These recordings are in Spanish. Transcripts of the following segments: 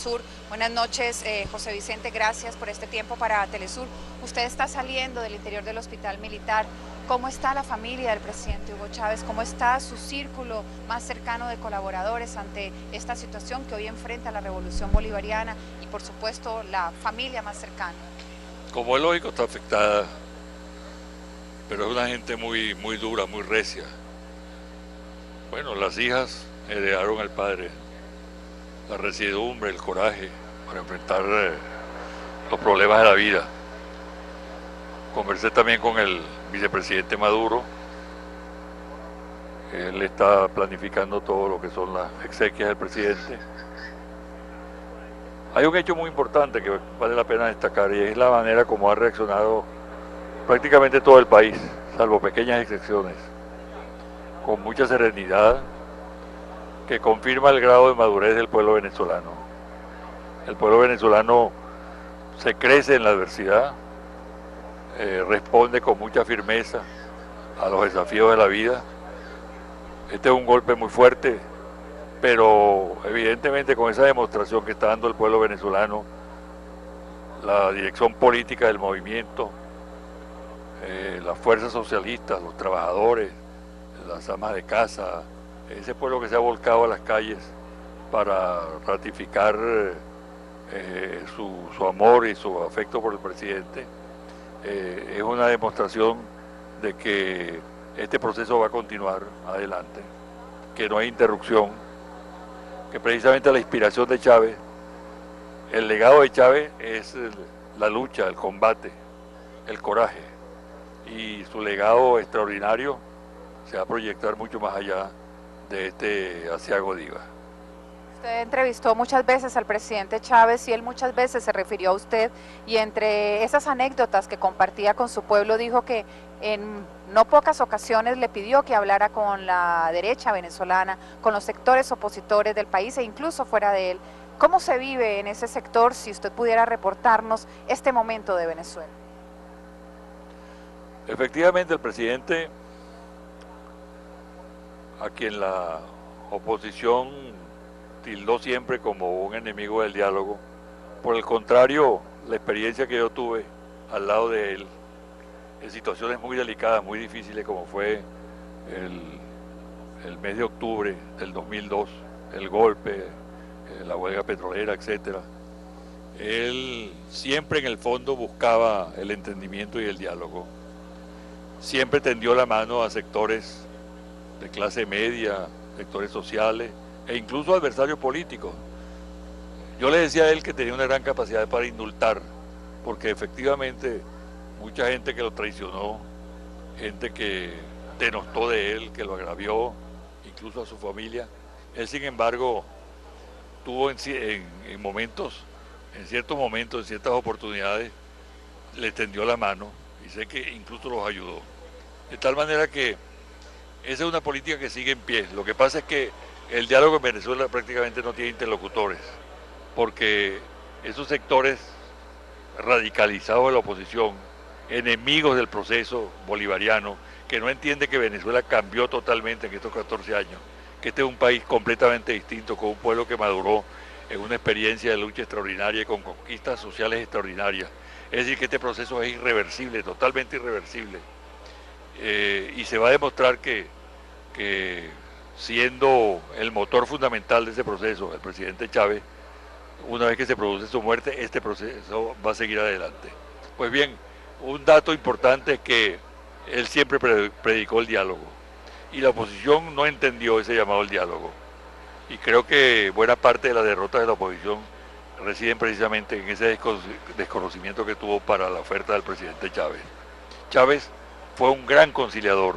Telesur. Buenas noches, José Vicente, gracias por este tiempo para Telesur. Usted está saliendo del interior del Hospital Militar. ¿Cómo está la familia del presidente Hugo Chávez? ¿Cómo está su círculo más cercano de colaboradores ante esta situación que hoy enfrenta la Revolución Bolivariana y, por supuesto, la familia más cercana? Como es lógico, está afectada, pero es una gente muy dura, muy recia. Bueno, las hijas heredaron al padre la resiedumbre, el coraje para enfrentar los problemas de la vida. Conversé también con el vicepresidente Maduro. Él está planificando todo lo que son las exequias del presidente. Hay un hecho muy importante que vale la pena destacar y es la manera como ha reaccionado prácticamente todo el país, salvo pequeñas excepciones, con mucha serenidad, que confirma el grado de madurez del pueblo venezolano. El pueblo venezolano se crece en la adversidad, responde con mucha firmeza a los desafíos de la vida. Este es un golpe muy fuerte, pero evidentemente con esa demostración que está dando el pueblo venezolano, la dirección política del movimiento, las fuerzas socialistas, los trabajadores, las amas de casa, ese pueblo que se ha volcado a las calles para ratificar su amor y su afecto por el presidente, es una demostración de que este proceso va a continuar adelante, que no hay interrupción, que precisamente la inspiración de Chávez, el legado de Chávez es la lucha, el combate, el coraje, y su legado extraordinario se va a proyectar mucho más allá de este aciago diva. Usted entrevistó muchas veces al presidente Chávez y él muchas veces se refirió a usted, y entre esas anécdotas que compartía con su pueblo dijo que en no pocas ocasiones le pidió que hablara con la derecha venezolana, con los sectores opositores del país e incluso fuera de él. ¿Cómo se vive en ese sector, si usted pudiera reportarnos este momento de Venezuela? Efectivamente, el presidente, a quien la oposición tildó siempre como un enemigo del diálogo, por el contrario, la experiencia que yo tuve al lado de él, en situaciones muy delicadas, muy difíciles, como fue el mes de octubre del 2002, el golpe, la huelga petrolera, etcétera, él siempre en el fondo buscaba el entendimiento y el diálogo. Siempre tendió la mano a sectores de clase media, sectores sociales e incluso adversarios políticos. Yo le decía a él que tenía una gran capacidad para indultar, porque efectivamente mucha gente que lo traicionó, gente que denostó de él, que lo agravió, incluso a su familia, él sin embargo tuvo en momentos, en ciertos momentos, en ciertas oportunidades, le tendió la mano y sé que incluso los ayudó. De tal manera que esa es una política que sigue en pie. Lo que pasa es que el diálogo en Venezuela prácticamente no tiene interlocutores, porque esos sectores radicalizados de la oposición, enemigos del proceso bolivariano, que no entiende que Venezuela cambió totalmente en estos 14 años, que este es un país completamente distinto, con un pueblo que maduró en una experiencia de lucha extraordinaria y con conquistas sociales extraordinarias. Es decir, que este proceso es irreversible, totalmente irreversible. Y se va a demostrar que siendo el motor fundamental de ese proceso, el presidente Chávez, una vez que se produce su muerte, este proceso va a seguir adelante. Pues bien, un dato importante es que él siempre predicó el diálogo y la oposición no entendió ese llamado al diálogo. Y creo que buena parte de las derrotas de la oposición residen precisamente en ese desconocimiento que tuvo para la oferta del presidente Chávez. Chávez fue un gran conciliador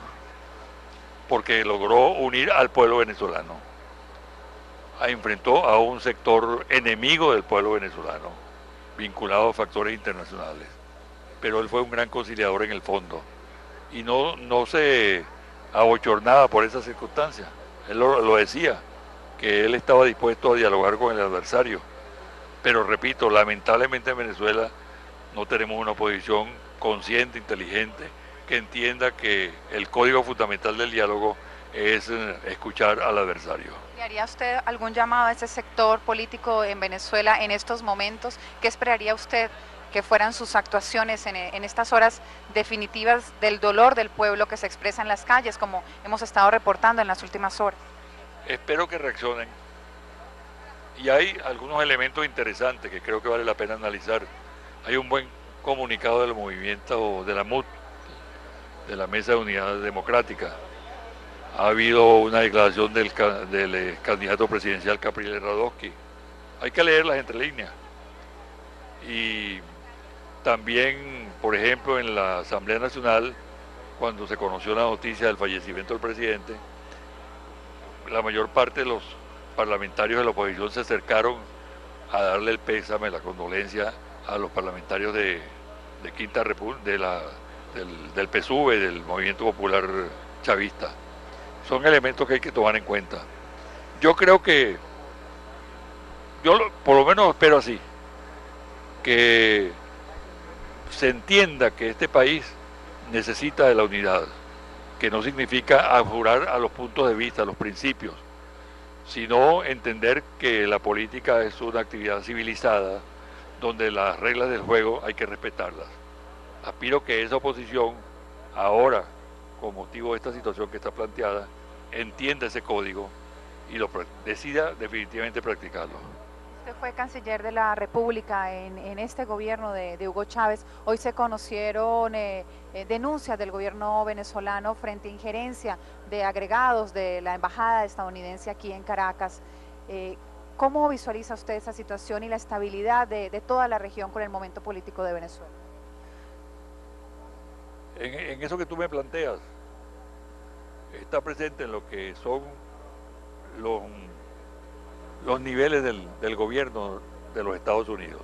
porque logró unir al pueblo venezolano. Enfrentó a un sector enemigo del pueblo venezolano, vinculado a factores internacionales. Pero él fue un gran conciliador en el fondo y no se abochornaba por esas circunstancias. Él lo decía, que él estaba dispuesto a dialogar con el adversario. Pero repito, lamentablemente en Venezuela no tenemos una oposición consciente, inteligente, que entienda que el código fundamental del diálogo es escuchar al adversario. ¿Y haría usted algún llamado a ese sector político en Venezuela en estos momentos? ¿Qué esperaría usted que fueran sus actuaciones en estas horas definitivas del dolor del pueblo que se expresa en las calles, como hemos estado reportando en las últimas horas? Espero que reaccionen. Y hay algunos elementos interesantes que creo que vale la pena analizar. Hay un buen comunicado del movimiento de la MUD, de la Mesa de Unidad Democrática. Ha habido una declaración del candidato presidencial Capriles Radosky. Hay que leerlas entre líneas. Y también, por ejemplo, en la Asamblea Nacional, cuando se conoció la noticia del fallecimiento del presidente, la mayor parte de los parlamentarios de la oposición se acercaron a darle el pésame, la condolencia a los parlamentarios de Quinta República, del PSUV, del Movimiento Popular Chavista. Son elementos que hay que tomar en cuenta. Yo creo que, por lo menos espero así, que se entienda que este país necesita de la unidad, que no significa abjurar a los puntos de vista, a los principios, sino entender que la política es una actividad civilizada donde las reglas del juego hay que respetarlas. Aspiro que esa oposición, ahora, con motivo de esta situación que está planteada, entienda ese código y decida definitivamente practicarlo. Usted fue canciller de la República en este gobierno de Hugo Chávez. Hoy se conocieron denuncias del gobierno venezolano frente a injerencia de agregados de la embajada estadounidense aquí en Caracas. ¿Cómo visualiza usted esa situación y la estabilidad de toda la región con el momento político de Venezuela? En eso que tú me planteas, está presente en lo que son los niveles del gobierno de los Estados Unidos.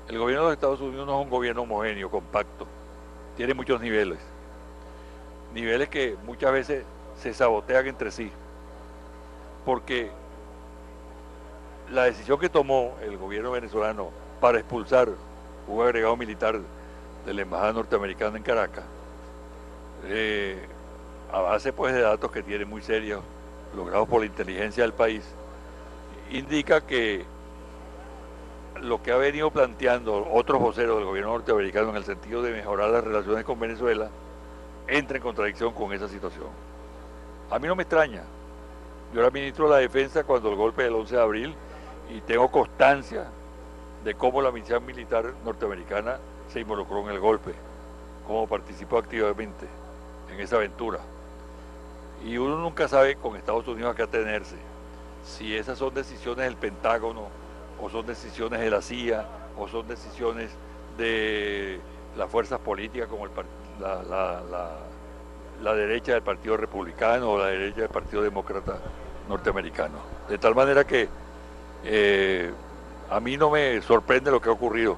El gobierno de los Estados Unidos no es un gobierno homogéneo, compacto, tiene muchos niveles que muchas veces se sabotean entre sí, porque la decisión que tomó el gobierno venezolano para expulsar un agregado militar de la embajada norteamericana en Caracas, a base pues de datos que tienen muy serios, logrados por la inteligencia del país, indica que lo que ha venido planteando otros voceros del gobierno norteamericano en el sentido de mejorar las relaciones con Venezuela entra en contradicción con esa situación. A mí no me extraña. Yo era ministro de la Defensa cuando el golpe del 11 de abril y tengo constancia de cómo la misión militar norteamericana se involucró en el golpe, cómo participó activamente en esa aventura. Y uno nunca sabe con Estados Unidos a qué atenerse, si esas son decisiones del Pentágono, o son decisiones de la CIA, o son decisiones de las fuerzas políticas como la derecha del Partido Republicano o la derecha del Partido Demócrata norteamericano. De tal manera que a mí no me sorprende lo que ha ocurrido,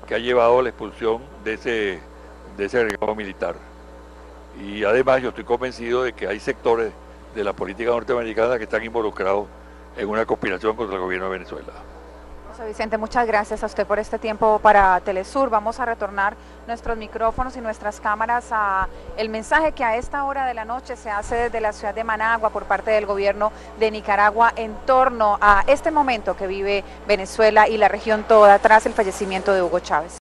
que ha llevado a la expulsión de ese agregado militar. Y además yo estoy convencido de que hay sectores de la política norteamericana que están involucrados en una conspiración contra el gobierno de Venezuela. José Vicente, muchas gracias a usted por este tiempo para Telesur. Vamos a retornar nuestros micrófonos y nuestras cámaras a el mensaje que a esta hora de la noche se hace desde la ciudad de Managua por parte del gobierno de Nicaragua en torno a este momento que vive Venezuela y la región toda tras el fallecimiento de Hugo Chávez.